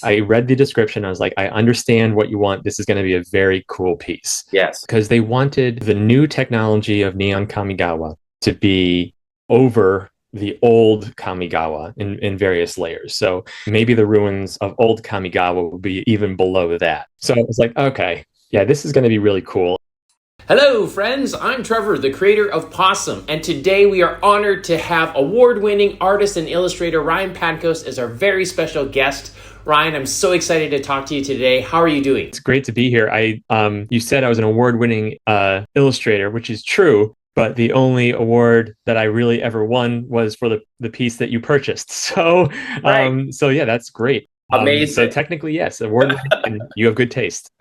I read the description. I was like, I understand what you want. This is going to be a very cool piece. Yes. Because they wanted the new technology of Neon Kamigawa to be over the old Kamigawa in various layers. So maybe the ruins of old Kamigawa will be even below that. So I was like, okay, yeah, this is going to be really cool. Hello, friends. I'm Trevor, the creator of PAWSUM, and today we are honored to have award-winning artist and illustrator Ryan Pancoast as our very special guest. Ryan, I'm so excited to talk to you today. How are you doing? It's great to be here. You said I was an award-winning illustrator, which is true, but the only award that I really ever won was for the piece that you purchased. Right. So yeah, that's great. So Amazing. technically, yes, award-winning, and you have good taste.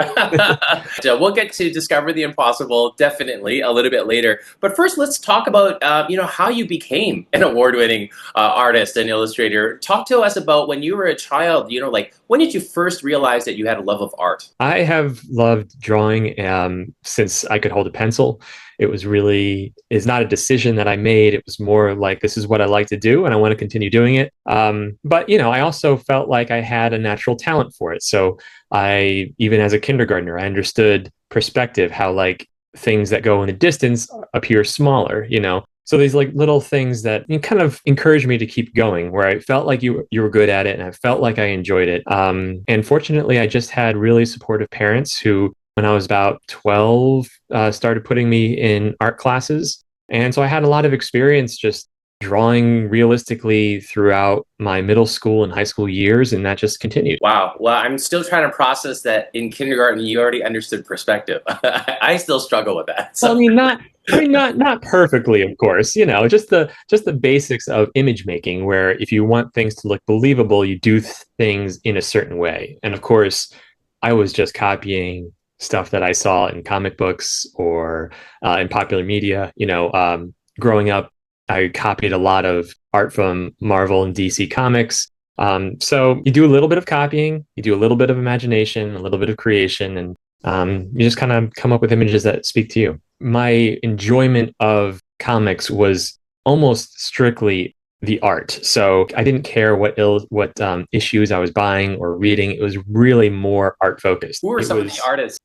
So we'll get to Discover the Impossible definitely a little bit later. But first, let's talk about how you became an award-winning artist and illustrator. Talk to us about when you were a child. Like when did you first realize that you had a love of art? I have loved drawing since I could hold a pencil. It's not a decision that I made. It was more like, this is what I like to do and I want to continue doing it. But, I also felt like I had a natural talent for it. So even as a kindergartner, I understood perspective, how like things that go in the distance appear smaller. So these like little things that kind of encouraged me to keep going, where I felt like you were good at it and I felt like I enjoyed it. And fortunately, I just had really supportive parents who, when I was about 12, started putting me in art classes. And so I had a lot of experience just drawing realistically throughout my middle school and high school years, and that just continued. Wow. Well, I'm still trying to process that in kindergarten you already understood perspective. I still struggle with that. Well, So not perfectly, of course. Just the basics of image making, where if you want things to look believable, you do things in a certain way. And of course, I was just copying stuff that I saw in comic books or in popular media. Growing up, I copied a lot of art from Marvel and DC comics. So you do a little bit of copying, you do a little bit of imagination, a little bit of creation, and you just kind of come up with images that speak to you. My enjoyment of comics was almost strictly the art. So I didn't care what issues I was buying or reading. It was really more art focused. who are It some of the was artists?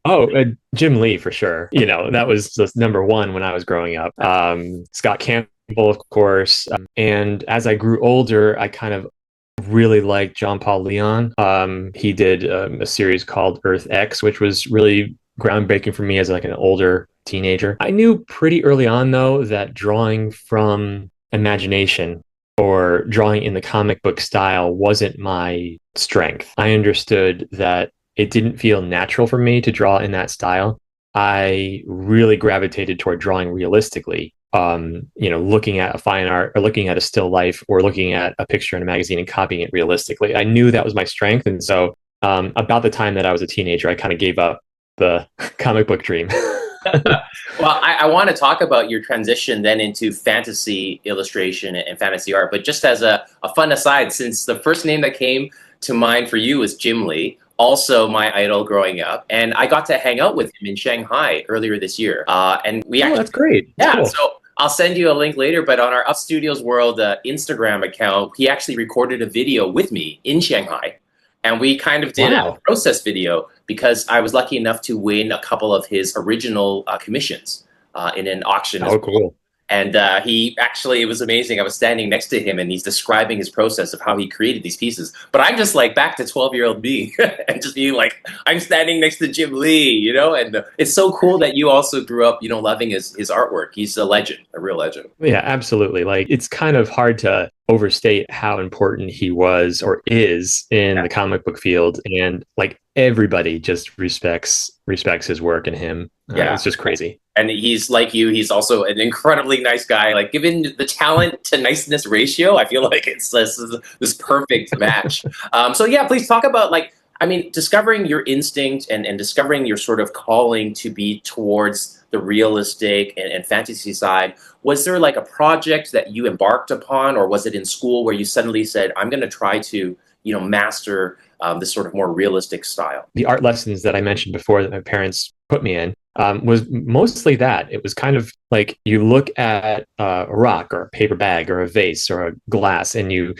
Jim Lee for sure. That was just number one when I was growing up. Scott Campbell, of course. And as I grew older, I kind of really liked John Paul Leon. He did a series called Earth X, which was really groundbreaking for me as like an older teenager. I knew pretty early on though that drawing from imagination or drawing in the comic book style wasn't my strength. I understood that it didn't feel natural for me to draw in that style. I really gravitated toward drawing realistically. Looking at a fine art or looking at a still life or looking at a picture in a magazine and copying it realistically. I knew that was my strength. And so about the time that I was a teenager, I kind of gave up the comic book dream. Well, I want to talk about your transition then into fantasy illustration and fantasy art. But just as a fun aside, since the first name that came to mind for you was Jim Lee, also my idol growing up, and I got to hang out with him in Shanghai earlier this year. And we Oh, actually, that's great. That's yeah, cool. so I'll send you a link later, but on our Up Studios World Instagram account, he actually recorded a video with me in Shanghai. And we kind of did a Wow. process video because I was lucky enough to win a couple of his original commissions in an auction as Oh, well. cool. And it was amazing. I was standing next to him and he's describing his process of how he created these pieces. But I'm just like back to 12-year-old me and just being like, I'm standing next to Jim Lee. And it's so cool that you also grew up, loving his artwork. He's a legend, a real legend. Yeah, absolutely. Like it's kind of hard to overstate how important he was or is in Yeah. the comic book field, and like everybody just respects his work and him. Yeah. It's just crazy. And he's like you, he's also an incredibly nice guy. Like, given the talent to niceness ratio, I feel like it's this perfect match. So, yeah, please talk about, discovering your instinct and discovering your sort of calling to be towards the realistic and fantasy side. Was there like a project that you embarked upon, or was it in school where you suddenly said, I'm going to try to, master this sort of more realistic style? The art lessons that I mentioned before that my parents put me in was mostly that. It was kind of like you look at a rock or a paper bag or a vase or a glass, and you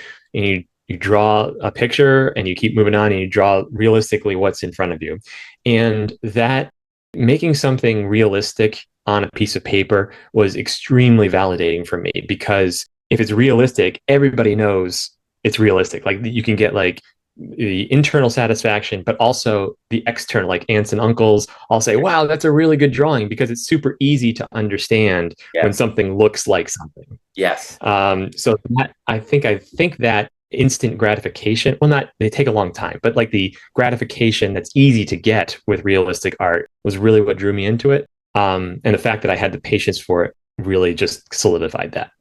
you draw a picture and you keep moving on and you draw realistically what's in front of you. And that making something realistic on a piece of paper was extremely validating for me because if it's realistic, everybody knows it's realistic. Like you can get like the internal satisfaction, but also the external, like aunts and uncles all say, wow, that's a really good drawing because it's super easy to understand when Yes. something looks like something. Yes. So that, I think that instant gratification, well, not, they take a long time, but like the gratification that's easy to get with realistic art was really what drew me into it. And the fact that I had the patience for it really just solidified that.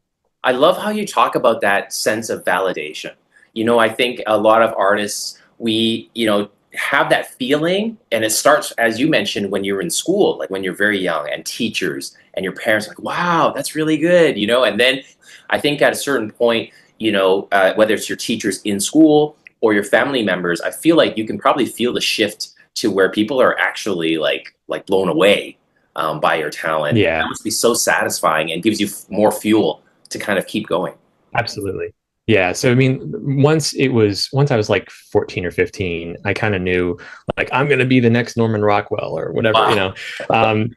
I love how you talk about that sense of validation. I think a lot of artists, we, have that feeling, and it starts, as you mentioned, when you're in school, like when you're very young, and teachers and your parents, like, wow, that's really good, and then I think at a certain point, whether it's your teachers in school or your family members, I feel like you can probably feel the shift to where people are actually like blown away by your talent. That Yeah, must be so satisfying and gives you more fuel to kind of keep going. absolutely. Yeah. So I mean, once I was like 14 or 15, I kind of knew like I'm gonna be the next Norman Rockwell or whatever, Wow. Um,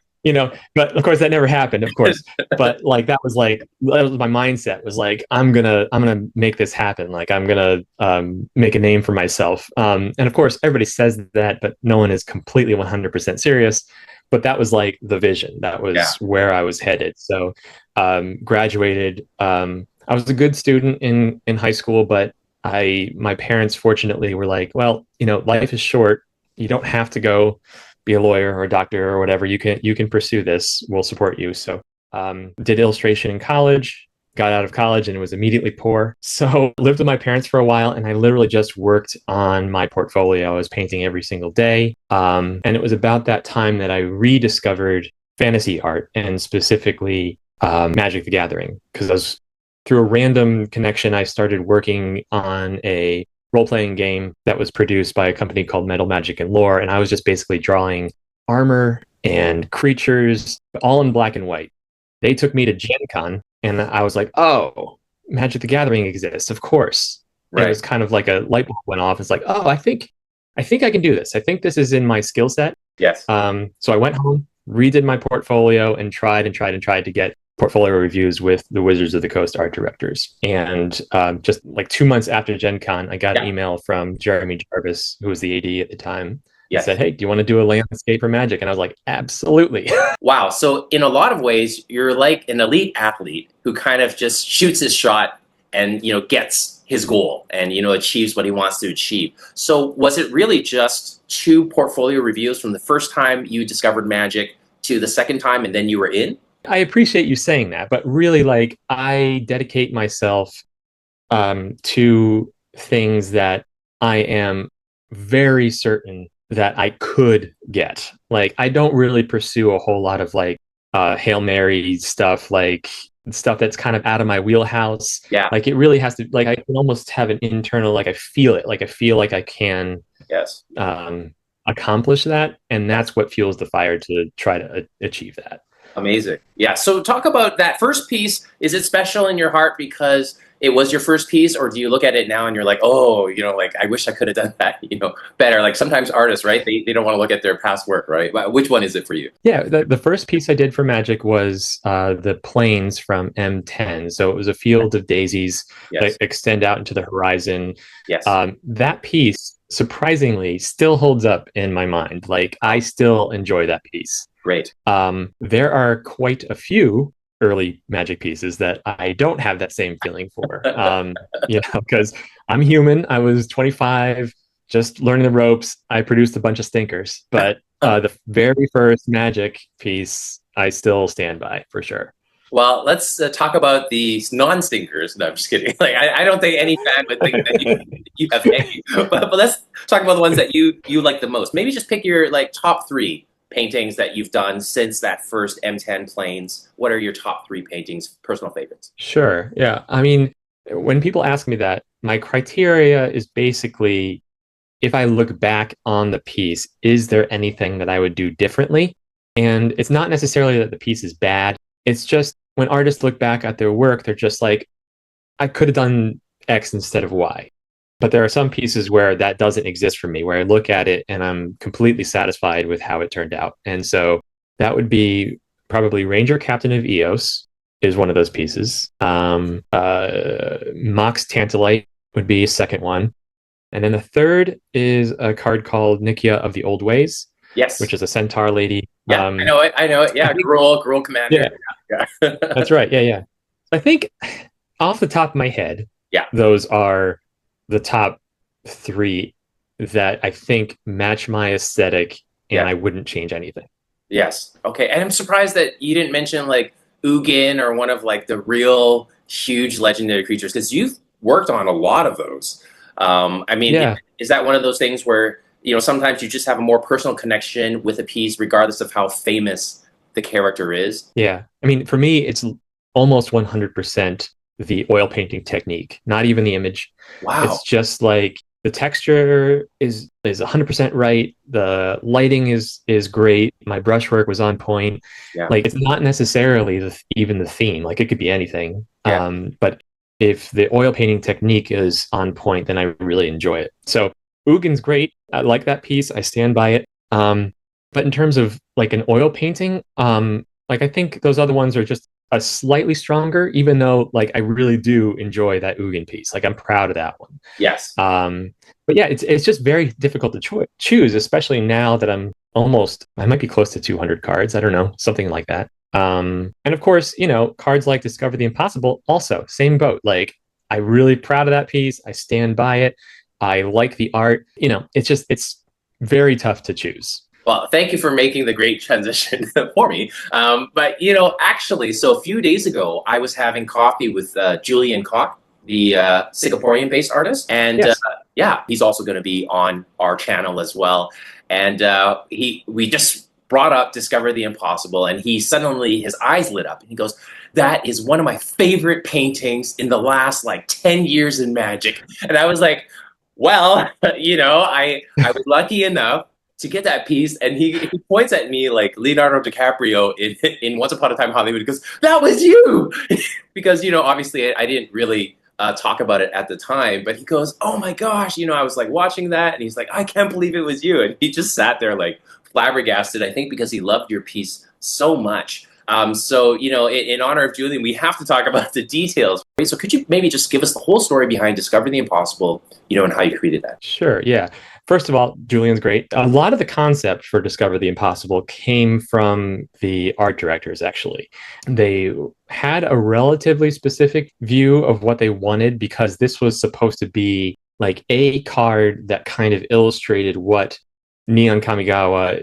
but of course that never happened, of course. But like that was my mindset was like I'm gonna make this happen. Like I'm gonna make a name for myself. And of course everybody says that, but no one is completely 100% serious. But that was like the vision. That Yeah. was where I was headed. So graduated. I was a good student in high school, but my parents fortunately were like, well, life is short. You don't have to go be a lawyer or a doctor or whatever. You can pursue this. We'll support you. So did illustration in college. Got out of college and was immediately poor. So lived with my parents for a while, and I literally just worked on my portfolio. I was painting every single day, and it was about that time that I rediscovered fantasy art and specifically Magic the Gathering because I was through a random connection, I started working on a role playing game that was produced by a company called Metal Magic and Lore. And I was just basically drawing armor and creatures all in black and white. They took me to Gen Con and I was like, oh, Magic the Gathering exists, of course. And it Right. was kind of like a light bulb went off. It's like, oh, I think I can do this. I think this is in my skill set. Yes. So I went home, redid my portfolio, and tried to get portfolio reviews with the Wizards of the Coast art directors. And just like 2 months after Gen Con, I got an Yeah. email from Jeremy Jarvis, who was the AD at the time, and said, Yes. hey, do you want to do a landscape for Magic? And I was like, absolutely. Wow. So in a lot of ways, you're like an elite athlete who kind of just shoots his shot and gets his goal and achieves what he wants to achieve. So was it really just two portfolio reviews from the first time you discovered magic to the second time and then you were in? I appreciate you saying that, but really, like, I dedicate myself to things that I am very certain that I could get. Like, I don't really pursue a whole lot of like Hail Mary stuff, like stuff that's kind of out of my wheelhouse. Yeah. Like, it really has to, like, I can almost have an internal, like, I feel it, like, I feel like I can Yes. accomplish that. And that's what fuels the fire to try to achieve that. Amazing. Yeah. So talk about that first piece. Is it special in your heart because it was your first piece, or do you look at it now and you're like, oh, like I wish I could have done that, better? Like sometimes artists, right? They don't want to look at their past work, right? Which one is it for you? Yeah, the first piece I did for Magic was the plains from M10. So it was a field of daisies Yes. that extend out into the horizon. Yes. That piece, surprisingly, still holds up in my mind. Like, I still enjoy that piece. Great. There are quite a few early Magic pieces that I don't have that same feeling for. Because I'm human. I was 25, just learning the ropes. I produced a bunch of stinkers, but the very first Magic piece, I still stand by for sure. Well, let's talk about the non-stinkers. No, I'm just kidding. Like, I don't think any fan would think that you have any. But let's talk about the ones that you like the most. Maybe just pick your like top three paintings that you've done since that first M10 planes. What are your top three paintings, personal favorites? Sure. Yeah. I mean, when people ask me that, my criteria is basically if I look back on the piece, is there anything that I would do differently? And it's not necessarily that the piece is bad. It's just when artists look back at their work, they're just like, I could have done X instead of Y. But there are some pieces where that doesn't exist for me, where I look at it and I'm completely satisfied with how it turned out. And so that would be probably Ranger Captain of Eos is one of those pieces. Mox Tantalite would be a second one. And then the third is a card called Nikia of the Old Ways, which Yes. is a centaur lady. Yeah, I know it. I know it. I Yeah, think, Gruul Commander. yeah, Yeah. that's right. Yeah, yeah. I think off the top of my head, Yeah. those are the top three that I think match my aesthetic, and Yeah. I wouldn't change anything. Yes. Okay. And I'm surprised that you didn't mention like Ugin or one of like the real huge legendary creatures because you've worked on a lot of those. I mean, Yeah, is that one of those things where, sometimes you just have a more personal connection with a piece, regardless of how famous the character is? yeah. I mean, for me, it's almost 100% the oil painting technique, not even the image. It's Wow. just like the texture is 100% right. The lighting is great. My brushwork was on point. Yeah. Like it's not necessarily even the theme. Like it could be anything. Yeah. But if the oil painting technique is on point, then I really enjoy it. So Ugin's great. I like that piece. I stand by it. But in terms of like an oil painting, like I think those other ones are just a slightly stronger, even though like I really do enjoy that Ugin piece. Like I'm proud of that one. Yes. But yeah, it's just very difficult to choose, especially now that I might be close to 200 cards. I don't know, something like that. And of course, cards like Discover the Impossible, also same boat. Like I'm really proud of that piece. I stand by it. I like the art. It's very tough to choose. Well, thank you for making the great transition for me. But actually, so a few days ago, I was having coffee with Julian Koch, the Singaporean-based artist, and Yes. yeah, he's also going to be on our channel as well. And we just brought up Discover the Impossible, and his eyes lit up, and he goes, "That is one of my favorite paintings in the last like 10 years in Magic." And I was like, well, I was lucky enough to get that piece, and he points at me like Leonardo DiCaprio in Once Upon a Time Hollywood. He goes, "That was you," because obviously I didn't really talk about it at the time, but he goes, "Oh my gosh," I was like watching that, and he's like, "I can't believe it was you," and he just sat there like flabbergasted. I think because he loved your piece so much. So in honor of Julian, we have to talk about the details. So could you maybe just give us the whole story behind Discover the Impossible, and how you created that? Sure. Yeah. First of all, Julian's great. A lot of the concept for Discover the Impossible came from the art directors, actually. They had a relatively specific view of what they wanted because this was supposed to be like a card that kind of illustrated what Neon Kamigawa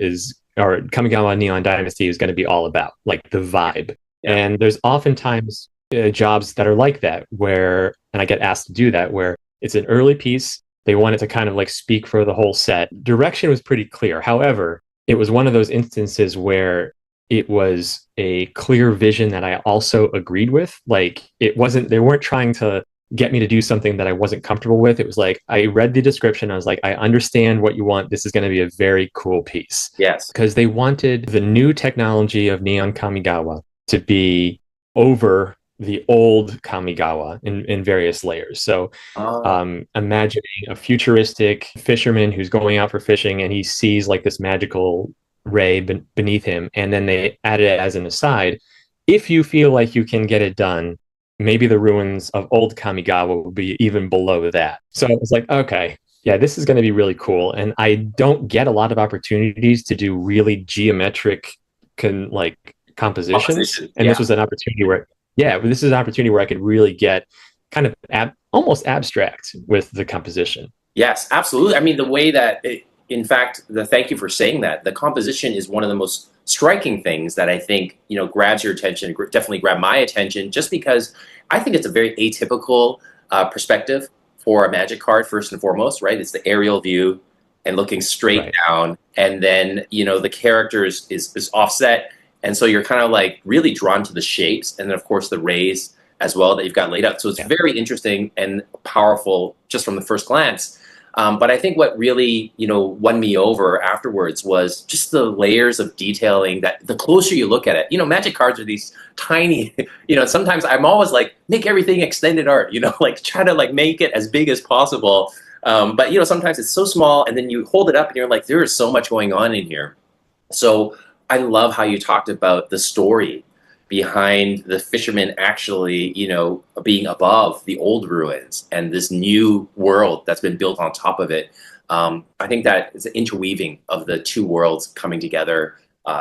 or Kamigawa Neon Dynasty is going to be all about, like the vibe. Yeah. And there's oftentimes jobs that are like that, and I get asked to do that, where it's an early piece. They wanted to kind of like speak for the whole set. Direction was pretty clear. However, it was one of those instances where it was a clear vision that I also agreed with. Like they weren't trying to get me to do something that I wasn't comfortable with. It was like, I read the description. I was like, I understand what you want. This is going to be a very cool piece. Yes. Because they wanted the new technology of Neon Kamigawa to be over the old Kamigawa in various layers. So imagining a futuristic fisherman who's going out for fishing and he sees like this magical ray beneath him. And then they added it as an aside. If you feel like you can get it done, maybe the ruins of old Kamigawa will be even below that. So I was like, okay, yeah, this is going to be really cool. And I don't get a lot of opportunities to do really geometric compositions. And Yeah. this was an opportunity this is an opportunity where I could really get kind of almost abstract with the composition. Yes, absolutely. I mean, the way that, thank you for saying that. The composition is one of the most striking things that I think, grabs your attention, definitely grabbed my attention, just because I think it's a very atypical perspective for a Magic card, first and foremost, right? It's the aerial view and looking straight down. And then, the character is offset. And so you're kind of like really drawn to the shapes. And then, of course, the rays as well that you've got laid out. So it's very interesting and powerful just from the first glance. But I think what really, won me over afterwards was just the layers of detailing that the closer you look at it, Magic cards are these tiny, sometimes I'm always like, make everything extended art, like try to like make it as big as possible. But sometimes it's so small and then you hold it up and you're like, there is so much going on in here. So I love how you talked about the story behind the fishermen actually, being above the old ruins and this new world that's been built on top of it. I think that it's an interweaving of the two worlds coming together.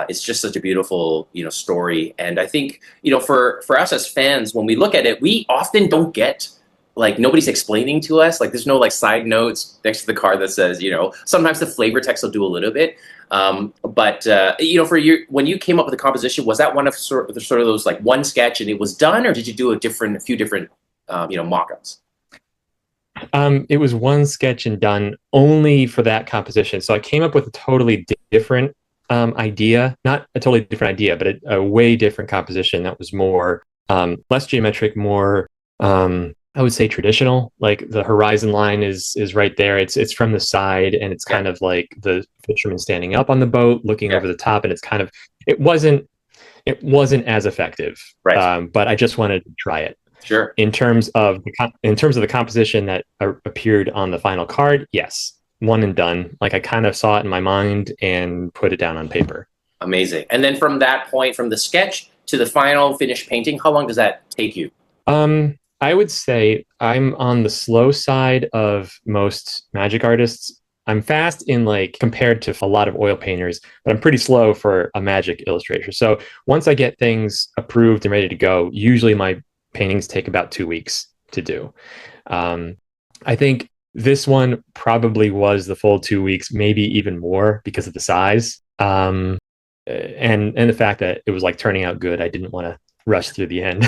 It's just such a beautiful, story. And I think, for us as fans, when we look at it, we often don't get like nobody's explaining to us. Like there's no like side notes next to the card that says, sometimes the flavor text will do a little bit. But for you, when you came up with the composition, was that one of sort of those like one sketch and it was done, or did you do a few different, mock-ups? It was one sketch and done only for that composition. So I came up with a totally different idea, not a totally different idea, but a way different composition that was more less geometric, more I would say traditional. Like the horizon line is right there. It's from the side, and it's kind of like the fisherman standing up on the boat, looking over the top, and it's kind of it wasn't as effective. Right. But I just wanted to try it. Sure. In terms of the composition that appeared on the final card, yes, one and done. Like I kind of saw it in my mind and put it down on paper. Amazing. And then from that point, from the sketch to the final finished painting, how long does that take you? I would say I'm on the slow side of most magic artists. I'm fast in like compared to a lot of oil painters, but I'm pretty slow for a magic illustrator. So once I get things approved and ready to go, usually my paintings take about 2 weeks to do. I think this one probably was the full 2 weeks, maybe even more because of the size. And the fact that it was like turning out good. I didn't want to rush through the end.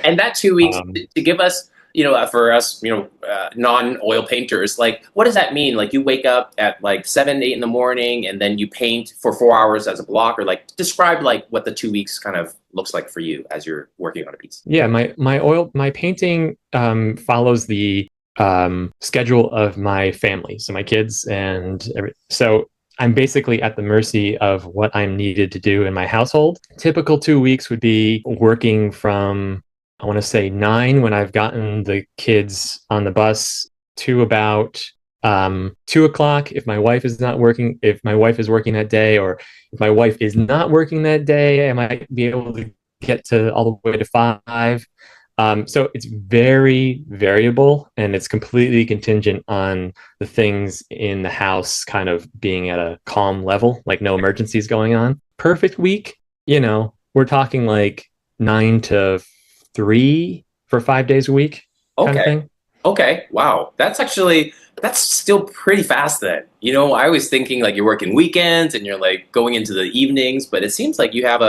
And that 2 weeks to give us, for us, non-oil painters, like, what does that mean? Like you wake up at like 7, 8 in the morning and then you paint for 4 hours as a block, or like describe like what the 2 weeks kind of looks like for you as you're working on a piece. Yeah, my painting follows the schedule of my family, so my kids and so I'm basically at the mercy of what I'm needed to do in my household. Typical 2 weeks would be working from, I want to say 9 when I've gotten the kids on the bus to about 2 o'clock if my wife is not working, if my wife is working that day, or if my wife is not working that day, I might be able to get to all the way to 5. So it's very variable, and it's completely contingent on the things in the house kind of being at a calm level, like no emergencies going on. Perfect week, we're talking like 9 to 3 for 5 days a week kind of thing. Okay. Wow. That's still pretty fast then. I was thinking like you're working weekends and you're like going into the evenings, but it seems like you have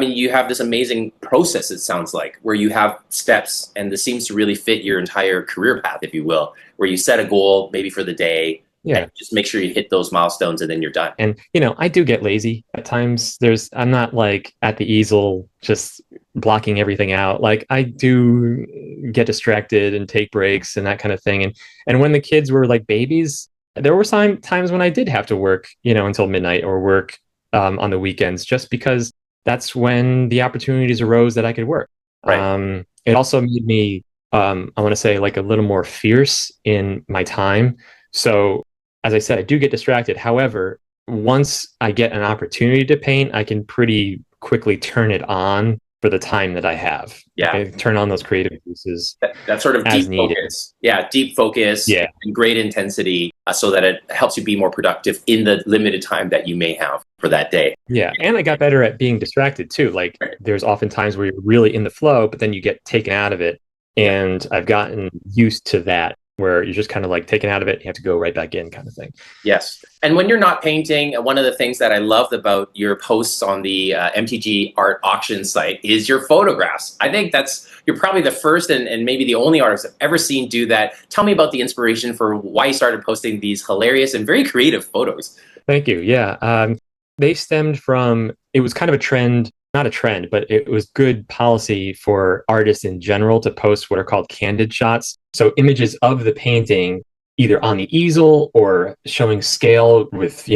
you have this amazing process, it sounds like, where you have steps, and this seems to really fit your entire career path, if you will, where you set a goal maybe for the day. Yeah. And just make sure you hit those milestones and then you're done. And, I do get lazy at times. I'm not like at the easel just blocking everything out. Like I do get distracted and take breaks and that kind of thing. And when the kids were like babies, there were times when I did have to work, until midnight, or work on the weekends, just because that's when the opportunities arose that I could work. Right. It also made me, I want to say, like a little more fierce in my time. So, as I said, I do get distracted. However, once I get an opportunity to paint, I can pretty quickly turn it on for the time that I have. Yeah. I can turn on those creative pieces. That sort of deep focus. Yeah, deep focus. Yeah. And great intensity, so that it helps you be more productive in the limited time that you may have for that day. Yeah. And I got better at being distracted too. Like there's often times where you're really in the flow, but then you get taken out of it. And I've gotten used to that, where you're just kind of like taken out of it, you have to go right back in, kind of thing. Yes. And when you're not painting, one of the things that I loved about your posts on the MTG art auction site is your photographs. I think you're probably the first and maybe the only artist I've ever seen do that. Tell me about the inspiration for why you started posting these hilarious and very creative photos. Thank you. Yeah. They stemmed from, it was kind of a trend, not a trend, but it was good policy for artists in general to post what are called candid shots. So images of the painting either on the easel or showing scale with,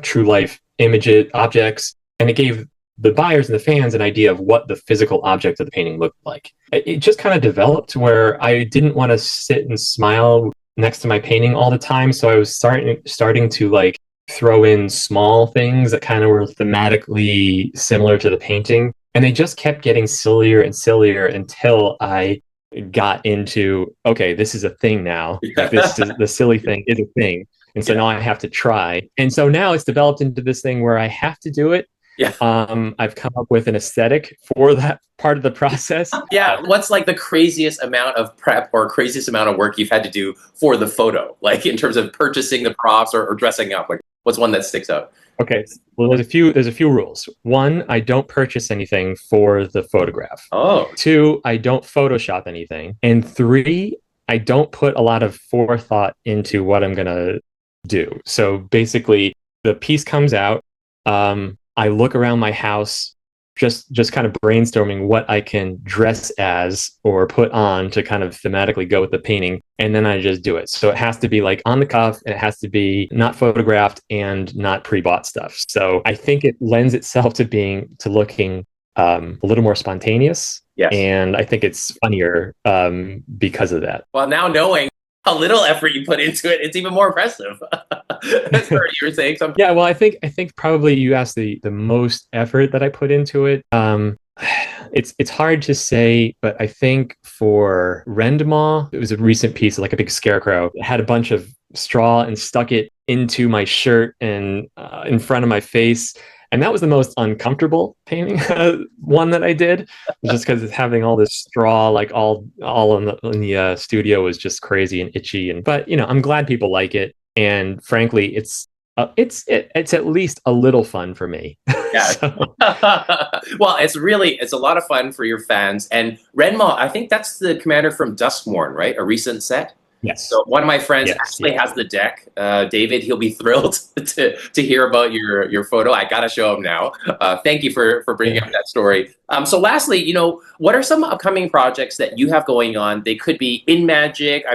true life images, objects. And it gave the buyers and the fans an idea of what the physical object of the painting looked like. It just kind of developed where I didn't want to sit and smile next to my painting all the time. So I was starting to like throw in small things that kind of were thematically similar to the painting. And they just kept getting sillier and sillier until I got into, okay, this is a thing now. Like this is the silly thing is a thing. And so now I have to try. And so now it's developed into this thing where I have to do it. Yeah. I've come up with an aesthetic for that part of the process. Yeah. What's like the craziest amount of prep or craziest amount of work you've had to do for the photo? Like in terms of purchasing the props or dressing up? Like what's one that sticks out? Okay. Well, there's a few rules. One, I don't purchase anything for the photograph. Oh. Two, I don't Photoshop anything. And three, I don't put a lot of forethought into what I'm going to do. So basically, the piece comes out. I look around my house, just kind of brainstorming what I can dress as or put on to kind of thematically go with the painting. And then I just do it. So it has to be like on the cuff, and it has to be not photographed and not pre-bought stuff. So I think it lends itself to looking a little more spontaneous. Yes. And I think it's funnier because of that. Well, now knowing how little effort you put into it, it's even more impressive. That's what you were saying something. Yeah, well, I think probably you asked the most effort that I put into it. It's hard to say, but I think for Rendement, it was a recent piece, like a big scarecrow. It had a bunch of straw and stuck it into my shirt and in front of my face. And that was the most uncomfortable painting one that I did, just because it's having all this straw, like all in the studio was just crazy and itchy. But I'm glad people like it, and frankly, it's at least a little fun for me. Yeah. Well, it's a lot of fun for your fans. And Rendement, I think that's the commander from Duskmorn, right? A recent set. Yes. So one of my friends actually has the deck. David, he'll be thrilled to hear about your photo. I gotta show him now. Thank you for bringing up that story. So lastly, what are some upcoming projects that you have going on? They could be in Magic,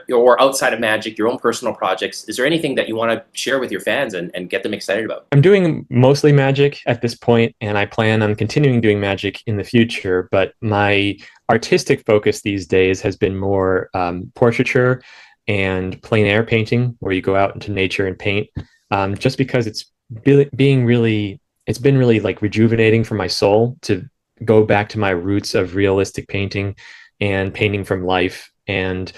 or outside of Magic, your own personal projects. Is there anything that you want to share with your fans and get them excited about? I'm doing mostly Magic at this point, and I plan on continuing doing Magic in the future, but my artistic focus these days has been more portraiture and plein air painting, where you go out into nature and paint, just because it's been really like rejuvenating for my soul to go back to my roots of realistic painting and painting from life. And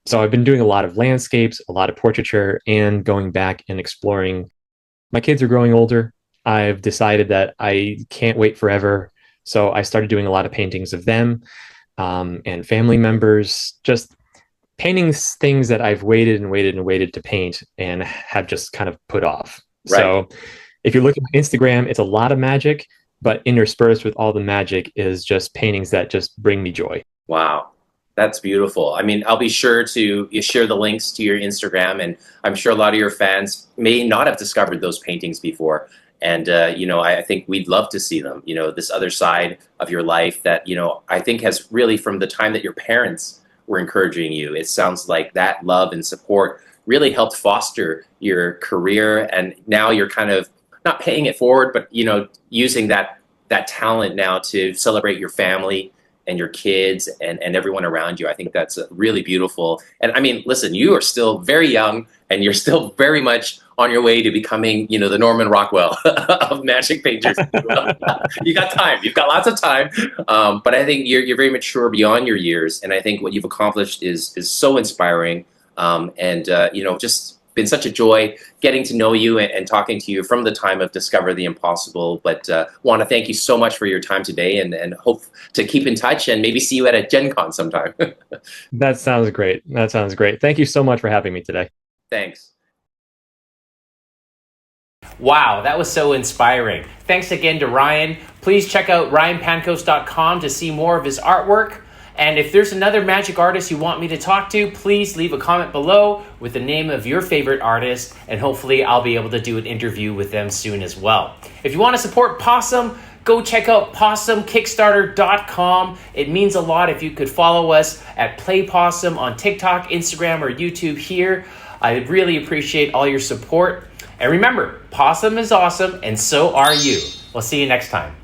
so I've been doing a lot of landscapes, a lot of portraiture, and going back and exploring. My kids are growing older. I've decided that I can't wait forever. So I started doing a lot of paintings of them and family members, just painting things that I've waited and waited and waited to paint and have just kind of put off. Right. So if you look at my Instagram, it's a lot of Magic, but interspersed with all the Magic is just paintings that just bring me joy. Wow. That's beautiful. I'll be sure to share the links to your Instagram, and I'm sure a lot of your fans may not have discovered those paintings before. And, I think we'd love to see them, this other side of your life that, I think has really, from the time that your parents were encouraging you, it sounds like that love and support really helped foster your career. And now you're kind of not paying it forward, but, using that talent now to celebrate your family and your kids and everyone around you. I think that's really beautiful. And listen, you are still very young, and you're still very much on your way to becoming, the Norman Rockwell of Magic painters. You got time. You've got lots of time. But I think you're very mature beyond your years. And I think what you've accomplished is so inspiring. Just been such a joy getting to know you and talking to you from the time of Discover the Impossible. But want to thank you so much for your time today, and hope to keep in touch and maybe see you at a Gen Con sometime. That sounds great. Thank you so much for having me today. Thanks. Wow, that was so inspiring. Thanks again to Ryan. Please check out ryanpancoast.com to see more of his artwork. And if there's another Magic artist you want me to talk to, please leave a comment below with the name of your favorite artist, and hopefully I'll be able to do an interview with them soon as well. If you want to support PAWSUM, go check out PAWSUMKickstarter.com. It means a lot if you could follow us at Play PAWSUM on TikTok, Instagram, or YouTube here. I really appreciate all your support. And remember, PAWSUM is awesome, and so are you. We'll see you next time.